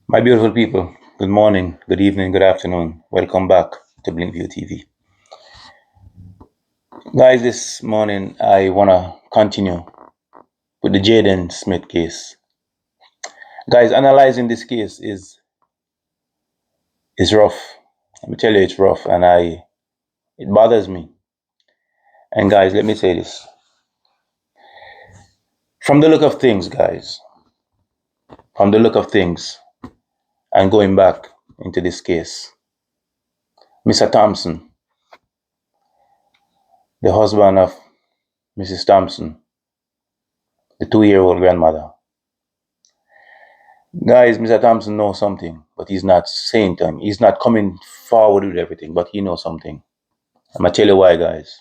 My beautiful people, good morning, good evening, good afternoon. Welcome back to Blinkview TV. Guys, this morning I want to continue with the Jaden Smith case. Guys, analyzing this case is rough. Let me tell you, it's rough and it bothers me. And guys, let me say this. From the look of things, guys, from the look of things, and going back into this case, Mr. Thompson, the husband of Mrs. Thompson, the 2-year-old grandmother. Guys, Mr. Thompson knows something, but he's not saying to him. He's not coming forward with everything, but he knows something. I'm going to tell you why, guys.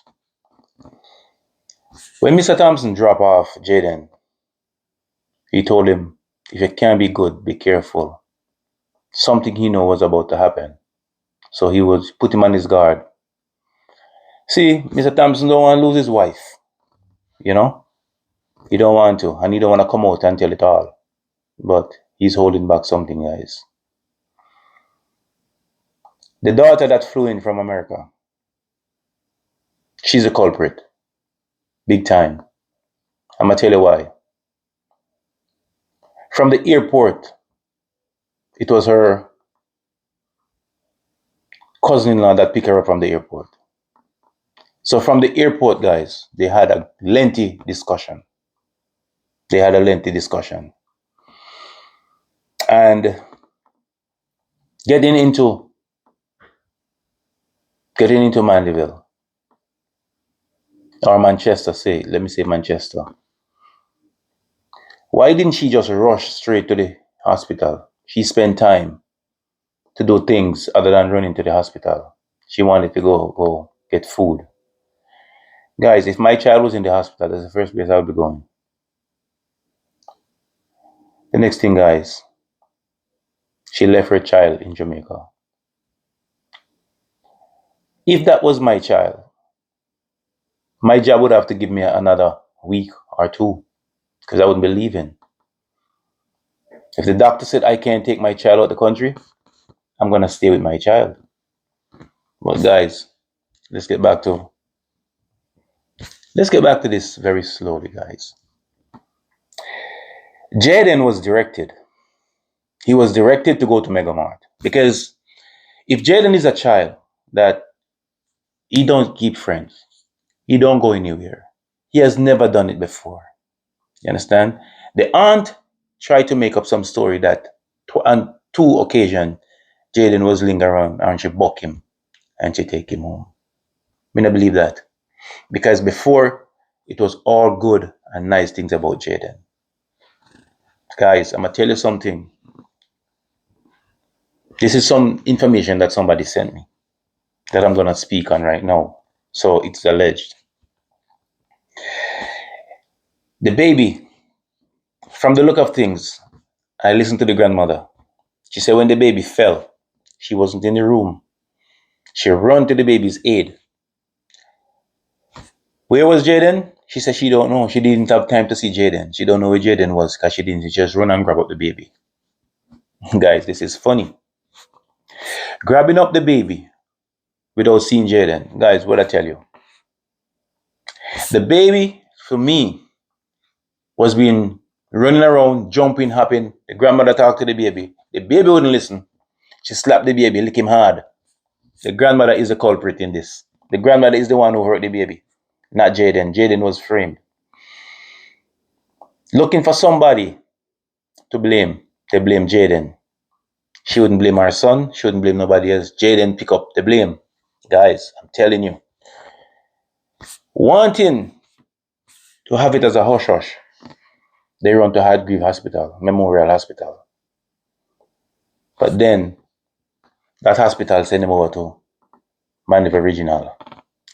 When Mr. Thompson dropped off Jaden, he told him, if you can't be good, be careful. Something he knew was about to happen. So he was put him on his guard. See, Mr. Thompson don't want to lose his wife. You know? He don't want to. And he don't want to come out and tell it all. But he's holding back something, guys. The daughter that flew in from America, she's a culprit. Big time. I'm going to tell you why. From the airport, it was her cousin-in-law that picked her up from the airport. So from the airport, guys, they had a lengthy discussion. And getting into Mandeville or Manchester, let me say Manchester. Why didn't she just rush straight to the hospital? She spent time to do things other than running to the hospital. She wanted to go get food. Guys, if my child was in the hospital, that's the first place I would be going. The next thing, guys, she left her child in Jamaica. If that was my child, my job would have to give me another week or two because I wouldn't be leaving. If the doctor said I can't take my child out the country, I'm going to stay with my child. But guys, let's get back to this very slowly, guys. Jaden was directed. He was directed to go to Megamart because if Jaden is a child that he don't keep friends, he don't go anywhere. He has never done it before. You understand? The aunt tried to make up some story that on 2 occasions Jaden was lingering around and she buck him and she take him home. I don't believe that. Because before it was all good and nice things about Jaden. Guys, I'm gonna tell you something. This is some information that somebody sent me that I'm gonna speak on right now. So it's alleged. The baby, from the look of things, I listened to the grandmother. She said when the baby fell, she wasn't in the room. She ran to the baby's aid. Where was Jaden? She said she don't know. She didn't have time to see Jaden. She don't know where Jaden was because she didn't just run and grab up the baby. Guys, this is funny. Grabbing up the baby without seeing Jaden. Guys, what I tell you. The baby, for me, was being running around, jumping, hopping. The grandmother talked to the baby. The baby wouldn't listen. She slapped the baby, lick him hard. The grandmother is the culprit in this. The grandmother is the one who hurt the baby, not Jaden. Jaden was framed. Looking for somebody to blame. They blame Jaden. She wouldn't blame her son. She wouldn't blame nobody else. Jaden pick up the blame. Guys, I'm telling you. Wanting to have it as a hush-hush, they run to Hardgreave Hospital, Memorial Hospital. But then, that hospital sent them over to Mandeville Regional.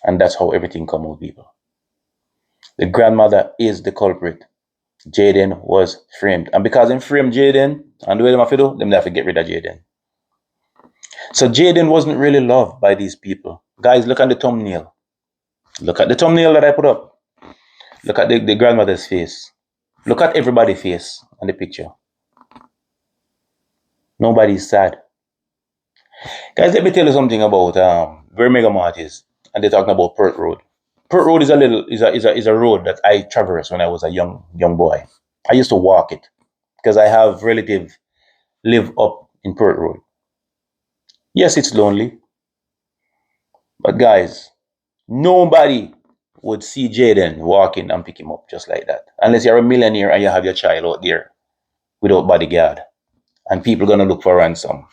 And that's how everything come out, people. The grandmother is the culprit. Jaden was framed. And because they framed Jaden, and the way they have to do, they have to get rid of Jaden. So Jaden wasn't really loved by these people. Guys, look at the thumbnail. Look at the thumbnail that I put up. Look at the grandmother's face. Look at everybody's face on the picture. Nobody's sad. Guys, let me tell you something about where Mega Mart is. And they're talking about Perth Road. Perth Road is a road that I traversed when I was a young boy. I used to walk it because I have relatives live up in Perth Road. Yes, it's lonely, but guys, nobody would see Jaden walking and pick him up just like that. Unless you're a millionaire and you have your child out there without bodyguard. And people gonna look for ransom.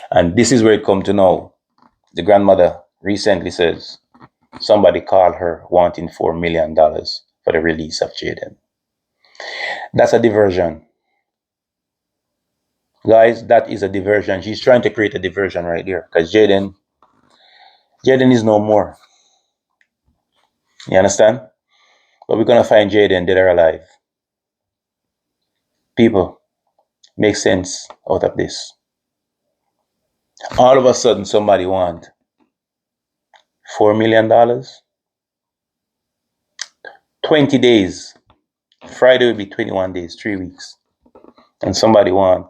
And this is where it come to now. The grandmother recently says somebody called her wanting $4 million for the release of Jaden. That's a diversion. Guys, that is a diversion. She's trying to create a diversion right there. Because Jaden is no more. You understand? But we're gonna find Jaden dead or alive. People, make sense out of this. All of a sudden somebody want $4 million. 20 days. Friday will be 21 days, 3 weeks. And somebody want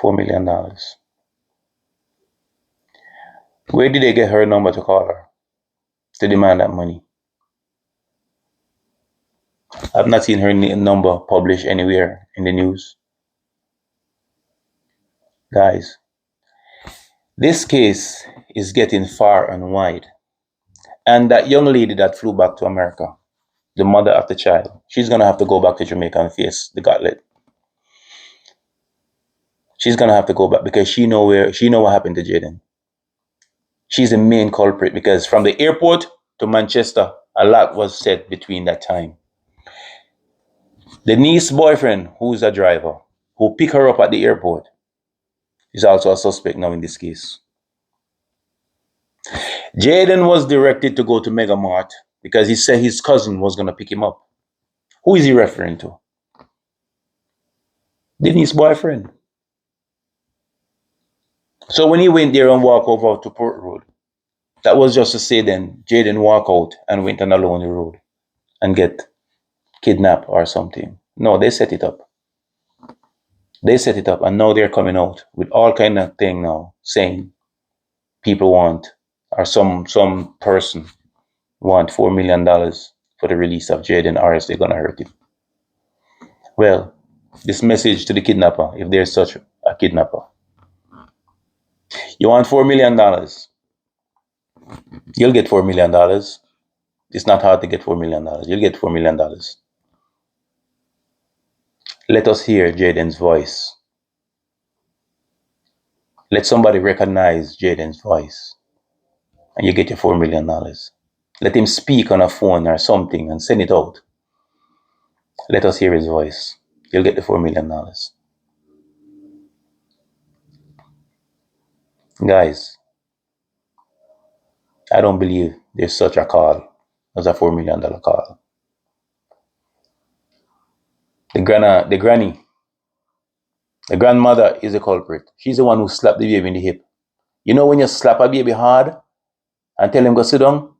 $4 million. Where did they get her number to call her to demand that money? I've not seen her number published anywhere in the news. Guys, this case is getting far and wide. And that young lady that flew back to America, the mother of the child, she's going to have to go back to Jamaica and face the gauntlet. She's going to have to go back because she know what happened to Jaden. She's the main culprit because from the airport to Manchester, a lot was said between that time. The niece's boyfriend, who's a driver, who picked her up at the airport, is also a suspect now in this case. Jaden was directed to go to Mega Mart because he said his cousin was going to pick him up. Who is he referring to? The niece's boyfriend. So when he went there and walked over to Port Road, that was just to say then Jaden walked out and went on a lonely road and get kidnapped or something. No, they set it up. They set it up and now they're coming out with all kind of thing now saying people want or some person want $4 million for the release of Jaden or else they're gonna hurt him. Well, this message to the kidnapper, if there's such a kidnapper. You want $4 million, you'll get $4 million. It's not hard to get $4 million. You'll get $4 million. Let us hear Jaden's voice. Let somebody recognize Jaden's voice and you get your $4 million. Let him speak on a phone or something and send it out. Let us hear his voice. You'll get the $4 million. Guys, I don't believe there's such a call as a $4 million call. The grandmother is the culprit. She's the one who slapped the baby in the hip. You know when you slap a baby hard and tell him go sit down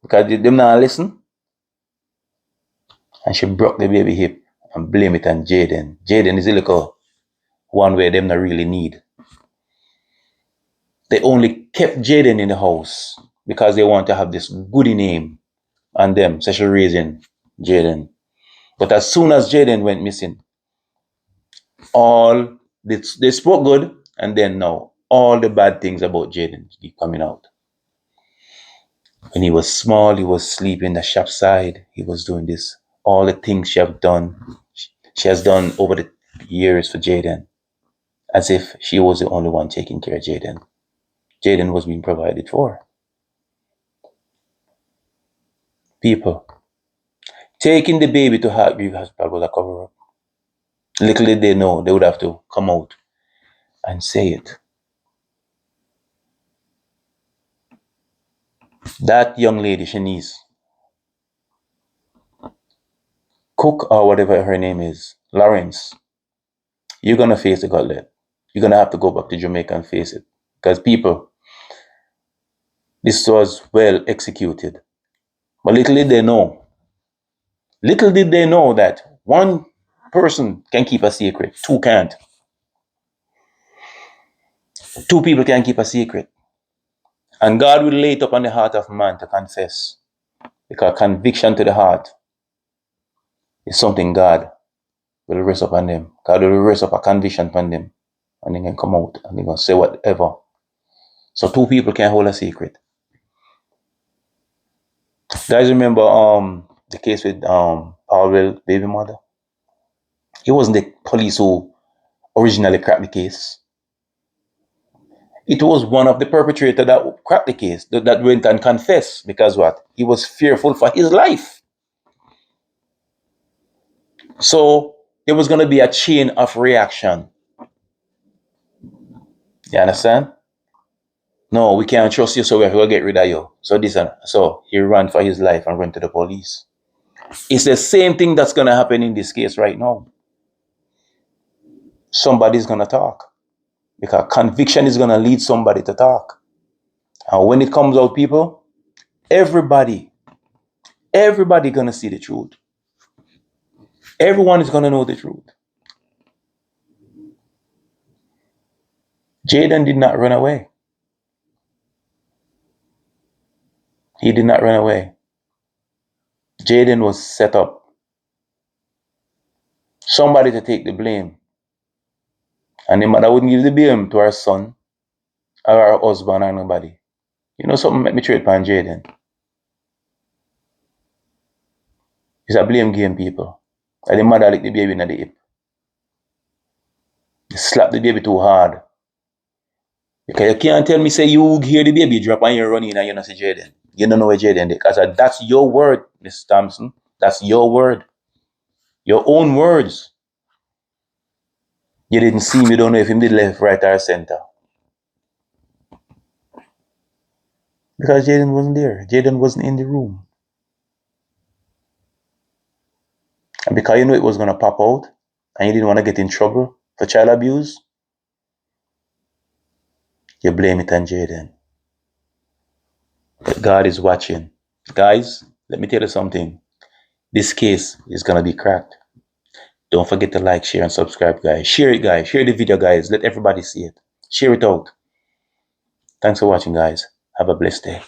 because them not listen? And she broke the baby hip and blame it on Jaden. Jaden is a little one where them not really need. They only kept Jaden in the house because they want to have this goody name on them, so she raising Jaden. But as soon as Jaden went missing, all they spoke good, and then now all the bad things about Jaden keep coming out. When he was small, he was sleeping in the shop side. He was doing this. All the things she has done over the years for Jaden, as if she was the only one taking care of Jaden. Jaden was being provided for. People, taking the baby to Heartbreak Hospital was a cover up. Little did they know they would have to come out and say it. That young lady, Shanice, Cook or whatever her name is, Lawrence, you're gonna face the gauntlet. You're gonna have to go back to Jamaica and face it. Because people, this was well executed. But little did they know that one person can keep a secret. Two can't. Two people can keep a secret. And God will lay it up on the heart of man to confess. Because conviction to the heart is something God will raise up on them. God will raise up a conviction upon them. And they can come out and they can say whatever. So two people can hold a secret. Guys, remember the case with Powell baby mother? It wasn't the police who originally cracked the case. It was one of the perpetrators that cracked the case, that went and confessed. Because what? He was fearful for his life. So there was going to be a chain of reaction. You understand? No, we can't trust you, so we have to get rid of you. So he ran for his life and went to the police. It's the same thing that's going to happen in this case right now. Somebody's going to talk. Because conviction is going to lead somebody to talk. And when it comes out, people, everybody going to see the truth. Everyone is going to know the truth. Jaden did not run away. He did not run away. Jaden was set up. Somebody to take the blame. And the mother wouldn't give the blame to her son or her husband or nobody. You know something make me trade upon Jaden? It's a blame game, people. And the mother lick the baby in the hip. They slap the baby too hard. Because you can't tell me say you hear the baby drop and you're running and you don't see Jaden. You don't know where Jaden is. Because that's your word, Miss Thompson. That's your word. Your own words. You didn't see him, you don't know if him did left, right, or center. Because Jaden wasn't there. Jaden wasn't in the room. And because you know it was going to pop out, and you didn't want to get in trouble for child abuse, you blame it on Jaden. But God is watching. Guys, let me tell you something. This case is going to be cracked. Don't forget to like, share, and subscribe, guys. Share it, guys. Share the video, guys. Let everybody see it. Share it out. Thanks for watching, guys. Have a blessed day.